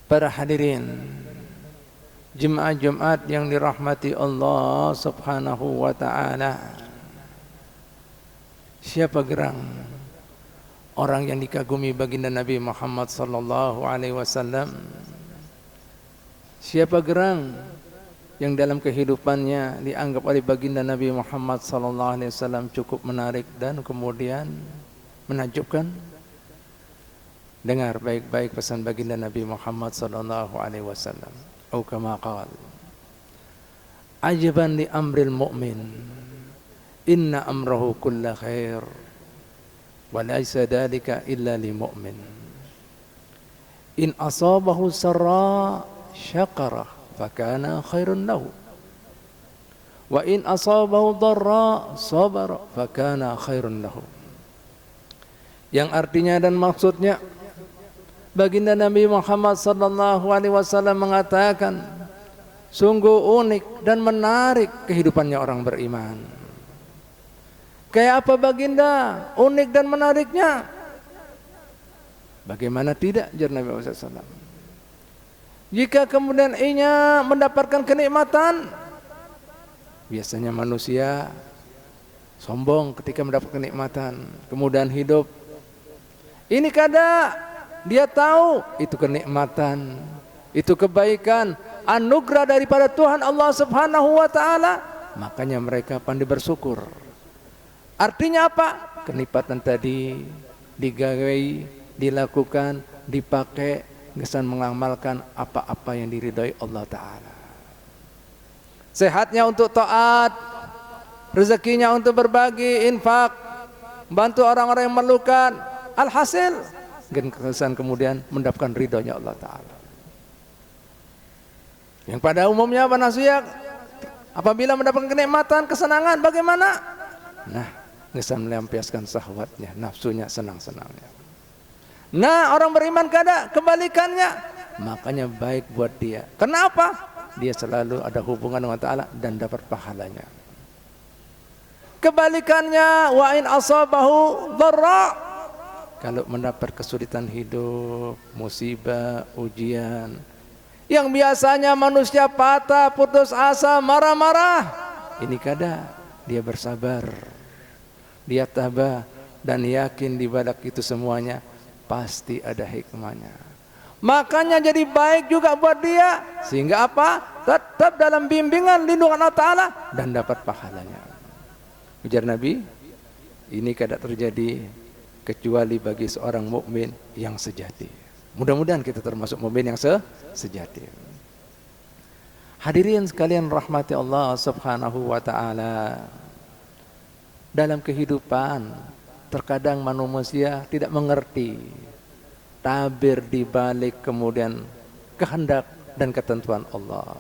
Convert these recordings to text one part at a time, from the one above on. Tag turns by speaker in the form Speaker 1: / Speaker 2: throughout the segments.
Speaker 1: Para hadirin jemaah Jumat yang dirahmati Allah Subhanahu wa ta'ala, siapa gerang orang yang dikagumi baginda Nabi Muhammad sallallahu alaihi wasallam? Siapa gerang yang dalam kehidupannya dianggap oleh baginda Nabi Muhammad sallallahu alaihi wasallam cukup menarik dan kemudian menakjubkan? Dengar baik-baik pesan baginda Nabi Muhammad sallallahu alaihi wasallam. Atau kama qala, ajaban li amril mu'min, inna amrahu kulla khair, wa laysa dhalika illa li mu'min. In asabahu sarra syakara fakana khairun lahu, wa in asabahu dharra sabara fakana khairun lahu. Yang artinya dan maksudnya, baginda Nabi Muhammad sallallahu alaihi wasallam mengatakan, sungguh unik dan menarik kehidupannya orang beriman. Kayak apa baginda unik dan menariknya? Bagaimana tidak, jar Nabi Muhammad SAW. Jika kemudian ia mendapatkan kenikmatan, biasanya manusia sombong ketika mendapat kenikmatan, kemudian hidup. Ini kada dia tahu itu kenikmatan, itu kebaikan, anugerah daripada Tuhan Allah Subhanahu wa ta'ala, makanya mereka pandai bersyukur. Artinya apa? Kenikmatan tadi digawe, dilakukan, dipakai, gesan mengamalkan apa-apa yang diridhai Allah Ta'ala. Sehatnya untuk taat, rezekinya untuk berbagi, infak, bantu orang-orang yang memerlukan, alhasil kesan kemudian mendapatkan ridhonya Allah Ta'ala. Yang pada umumnya manusia apabila mendapatkan kenikmatan, kesenangan, bagaimana? Nah, bisa melampiaskan syahwatnya, nafsunya, senang-senangnya. Nah, orang beriman kada kebalikannya, makanya baik buat dia. Kenapa? Dia selalu ada hubungan dengan Ta'ala dan dapat pahalanya. Kebalikannya, wa in asabahu dharra, kalau mendapat kesulitan hidup, musibah, ujian, yang biasanya manusia patah, putus asa, marah-marah, ini kada dia bersabar, dia tabah dan yakin di balik itu semuanya pasti ada hikmahnya. Makanya jadi baik juga buat dia, sehingga apa? Tetap dalam bimbingan lindungan Allah Ta'ala dan dapat pahalanya. Ujar Nabi, ini kada terjadi kecuali bagi seorang mukmin yang sejati. Mudah-mudahan kita termasuk mukmin yang sejati. Hadirin sekalian rahmati Allah Subhanahu wa ta'ala. Dalam kehidupan terkadang manusia tidak mengerti tabir di balik kemudian kehendak dan ketentuan Allah.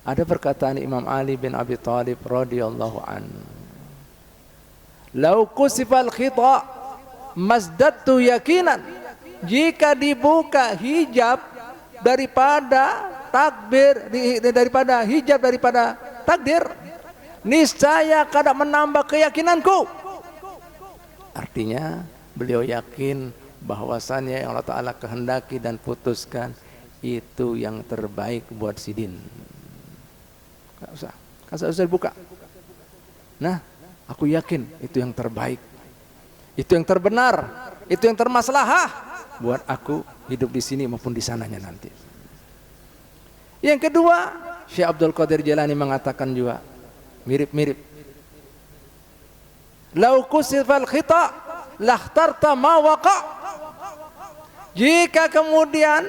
Speaker 1: Ada perkataan Imam Ali bin Abi Thalib radhiyallahu anhu, lau kusifal khita masdadtu yakinan, jika dibuka hijab daripada takbir, daripada hijab daripada takdir, niscaya kada menambah keyakinanku. Artinya beliau yakin bahwasannya yang Allah Ta'ala kehendaki dan putuskan itu yang terbaik buat sidin. Kada usah dibuka. Nah, aku yakin itu yang terbaik, itu yang terbenar, itu yang termaslahah buat aku hidup di sini maupun di sananya nanti. Yang kedua, Syekh Abdul Qadir Jailani mengatakan juga mirip-mirip. Lau kusifal khita lakhtarta ma waqa. Jika kemudian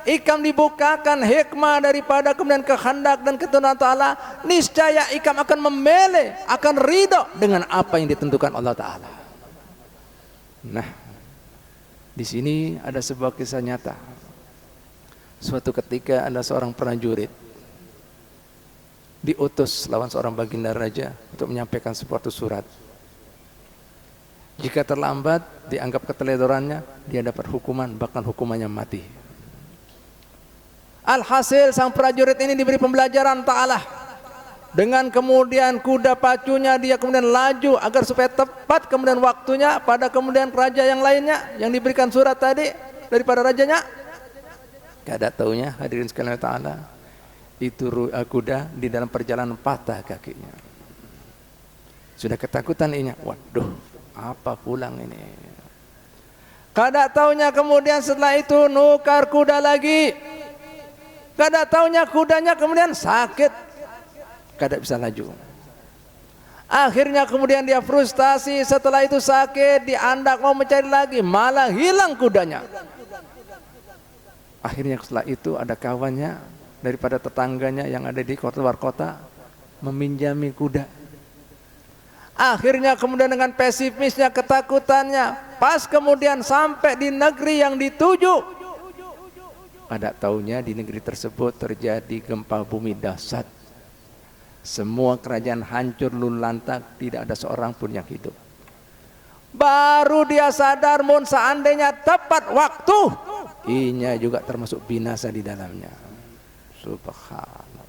Speaker 1: ikam dibukakan hikmah daripada kemudian kehendak dan ketentuan Ta'ala, niscaya ikam akan memilih, akan ridho dengan apa yang ditentukan Allah Ta'ala. Nah, di sini ada sebuah kisah nyata. Suatu ketika ada seorang prajurit diutus lawan seorang baginda raja untuk menyampaikan suatu surat. Jika terlambat, dianggap keteledorannya, dia dapat hukuman, bahkan hukumannya mati. Alhasil sang prajurit ini diberi pembelajaran ta'ala. Dengan kemudian kuda pacunya dia kemudian laju agar supaya tepat kemudian waktunya pada kemudian raja yang lainnya yang diberikan surat tadi daripada rajanya. Kada taunya hadirin sekalian taala, itu kuda di dalam perjalanan patah kakinya. Sudah ketakutan inya, waduh, apa pulang ini? Kada taunya kemudian setelah itu nukar kuda lagi. Kada taunya kudanya kemudian sakit, kada bisa laju. Akhirnya kemudian dia frustasi, setelah itu sakit, diandak mau mencari lagi, malah hilang kudanya. Akhirnya setelah itu ada kawannya daripada tetangganya yang ada di luar kota meminjami kuda. Akhirnya kemudian dengan pesimisnya, ketakutannya, pas kemudian sampai di negeri yang dituju, pada taunya di negeri tersebut terjadi gempa bumi dahsyat. Semua kerajaan hancur lulantak, tidak ada seorang pun yang hidup. Baru dia sadar, mun seandainya tepat waktu, inya juga termasuk binasa di dalamnya. Subhanallah.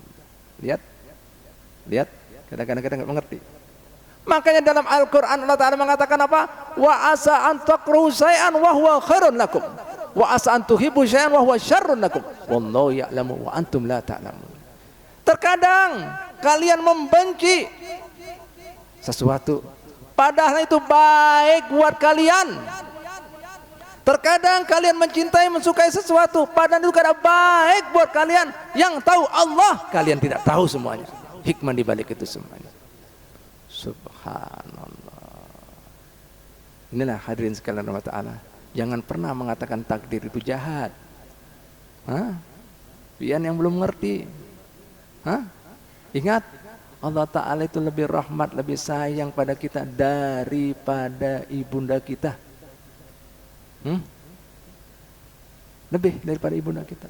Speaker 1: Lihat, kadang-kadang nggak mengerti. Makanya dalam Al-Quran Allah Ta'ala mengatakan apa? Wa asa an takrahu syai'an wa huwa khairun lakum, wa asa an tuhibbu syai'an wa huwa syarrun lakum, wallahu ya'lamu wa antum la ta'lamun. Terkadang kalian membenci sesuatu padahal itu baik buat kalian. Terkadang kalian mencintai, mensukai sesuatu padahal itu kada baik buat kalian. Yang tahu Allah, kalian tidak tahu semuanya, hikmah di balik itu semuanya. Subhanallah. Inilah hadirin sekalian Allah Ta'ala, jangan pernah mengatakan takdir itu jahat. Pian yang belum ngerti. Ingat, Allah Ta'ala itu lebih rahmat, lebih sayang pada kita daripada ibunda kita. Lebih daripada ibunda kita.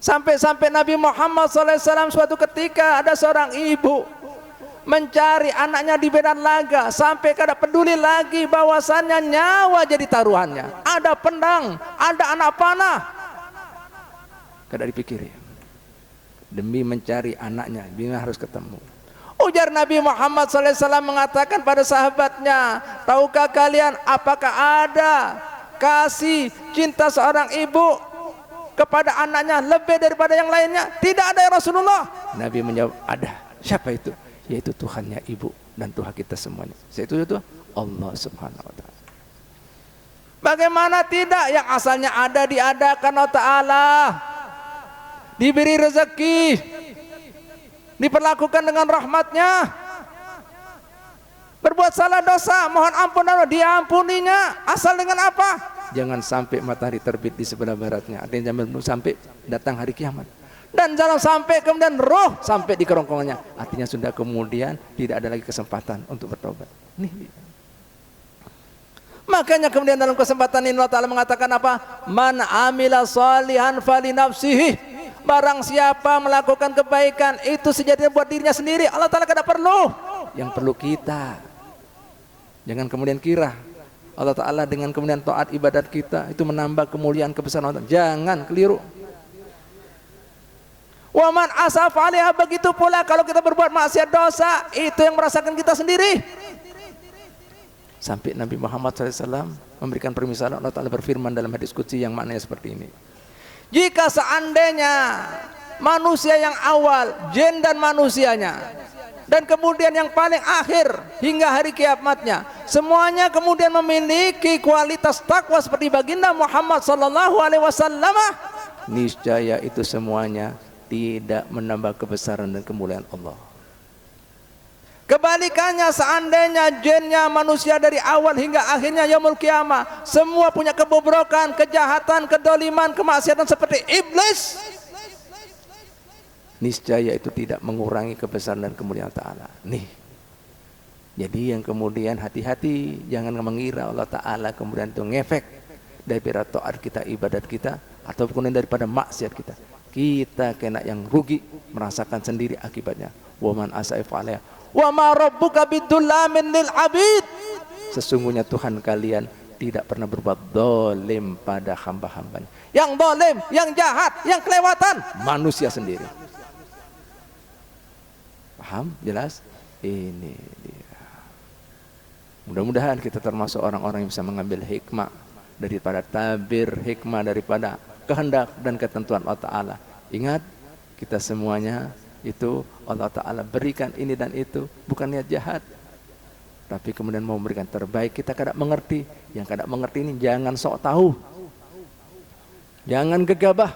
Speaker 1: Sampai-sampai Nabi Muhammad SAW suatu ketika ada seorang ibu mencari anaknya di medan laga, sampai kada peduli lagi bahwasannya nyawa jadi taruhannya. Ada pedang, ada anak panah, kada dipikiri. Demi mencari anaknya, bila harus ketemu. Ujar Nabi Muhammad SAW mengatakan pada sahabatnya, tahukah kalian apakah ada kasih cinta seorang ibu kepada anaknya lebih daripada yang lainnya? Tidak ada ya Rasulullah. Nabi menjawab, ada. Siapa itu? Yaitu Tuhannya ibu dan Tuhan kita semuanya. Yaitu Allah Subhanahu wa Ta'ala. Bagaimana tidak? Yang asalnya ada diadakan Allah Ta'ala, diberi rezeki, diperlakukan dengan rahmatnya. Berbuat salah dosa, mohon ampun Allah, diampuninya. Asal dengan apa? Jangan sampai matahari terbit di sebelah baratnya, artinya jangan sampai datang hari kiamat. Dan jangan sampai kemudian roh sampai di kerongkongannya, artinya sudah kemudian tidak ada lagi kesempatan untuk bertobat. Nih. Makanya kemudian dalam kesempatan ini Allah Ta'ala mengatakan apa? Man amila salihan fali nafsihi. Barang siapa melakukan kebaikan itu sejatinya buat dirinya sendiri. Allah Ta'ala kada perlu. Yang perlu kita. Jangan kemudian kira Allah Ta'ala dengan kemudian taat ibadat kita itu menambah kemuliaan kebesaran Allah. Jangan keliru. Waman asaf alaiha, begitu pula kalau kita berbuat maksiat dosa, itu yang merasakan kita sendiri. Sampai Nabi Muhammad SAW memberikan permisalan, Allah Ta'ala berfirman dalam hadis qudsi yang maknanya seperti ini. Jika seandainya manusia yang awal, jin dan manusianya, dan kemudian yang paling akhir hingga hari kiamatnya, semuanya kemudian memiliki kualitas takwa seperti baginda Muhammad SAW, niscaya itu semuanya tidak menambah kebesaran dan kemuliaan Allah. Kebalikannya, seandainya jinnya manusia dari awal hingga akhirnya yaumul kiamah semua punya kebobrokan, kejahatan, kedoliman, kemaksiatan seperti iblis, niscaya itu tidak mengurangi kebesaran dan kemuliaan Ta'ala. Nih, jadi yang kemudian hati-hati, jangan mengira Allah Ta'ala kemudian itu ngefek daripada taat kita, ibadat kita, ataupun daripada maksiat kita. Kita kena yang rugi, merasakan sendiri akibatnya. Waman asa'if alaiha wa ma rabbuka bidzullamin lil abid. Sesungguhnya Tuhan kalian tidak pernah berbuat zalim pada hamba-hambanya. Yang zalim, yang jahat, yang kelewatan manusia sendiri. Paham? Jelas? Ini dia. Mudah-mudahan kita termasuk orang-orang yang bisa mengambil hikmah daripada tabir, hikmah daripada kehendak dan ketentuan Allah Ta'ala. Ingat, kita semuanya itu Allah Ta'ala berikan ini dan itu, bukan niat jahat, tapi kemudian mau memberikan terbaik. Kita kadang mengerti, yang kadang mengerti ini jangan sok tahu, jangan gegabah.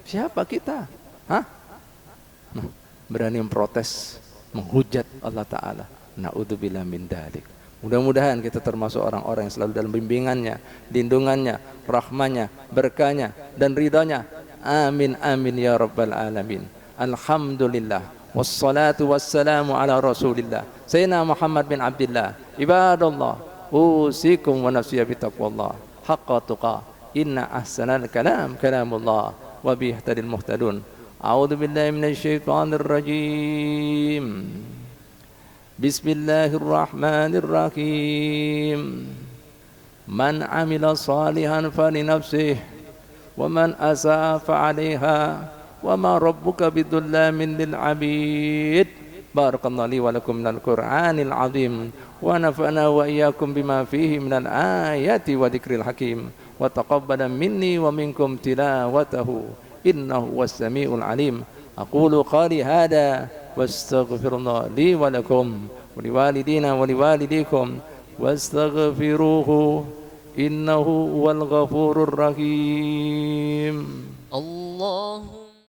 Speaker 1: Siapa kita? Hah? Nah, berani memprotes, menghujat Allah Ta'ala. Na'udzubillah min dzalik. Mudah-mudahan kita termasuk orang-orang yang selalu dalam bimbingannya, lindungannya, rahmanya, berkahnya, dan ridhanya. Amin, amin ya rabbal alamin. Alhamdulillah. Wassalatu wassalamu ala rasulillah Sayyidina Muhammad bin Abdillah. Ibadallah, usikum wa nafsiya bitaqwallah haqqa tuqah. Inna ahsanal kalam kalamullah wa bihtadil muhtadun. A'udzu billahi minasyaitonir rajim. Bismillahirrahmanirrahim. Man amila salihan falinafsih wa man asaa fa'alaiha wa ma rabbuka bidzullamin lil 'abid. Barakallahu li wa lakum minal Qur'anil 'azim wa nafa'na wa iyyakum bima fihi minal ayati wa dzikril hakim wa taqabbala minni wa minkum tilawatahu innahu was-sami'ul 'alim. Aqulu qali hada wastaghfirullah li wa lakum wa liwalidina wa liwalidikum wastaghfiruhu innahu huwal ghafurur rahim.
Speaker 2: Allah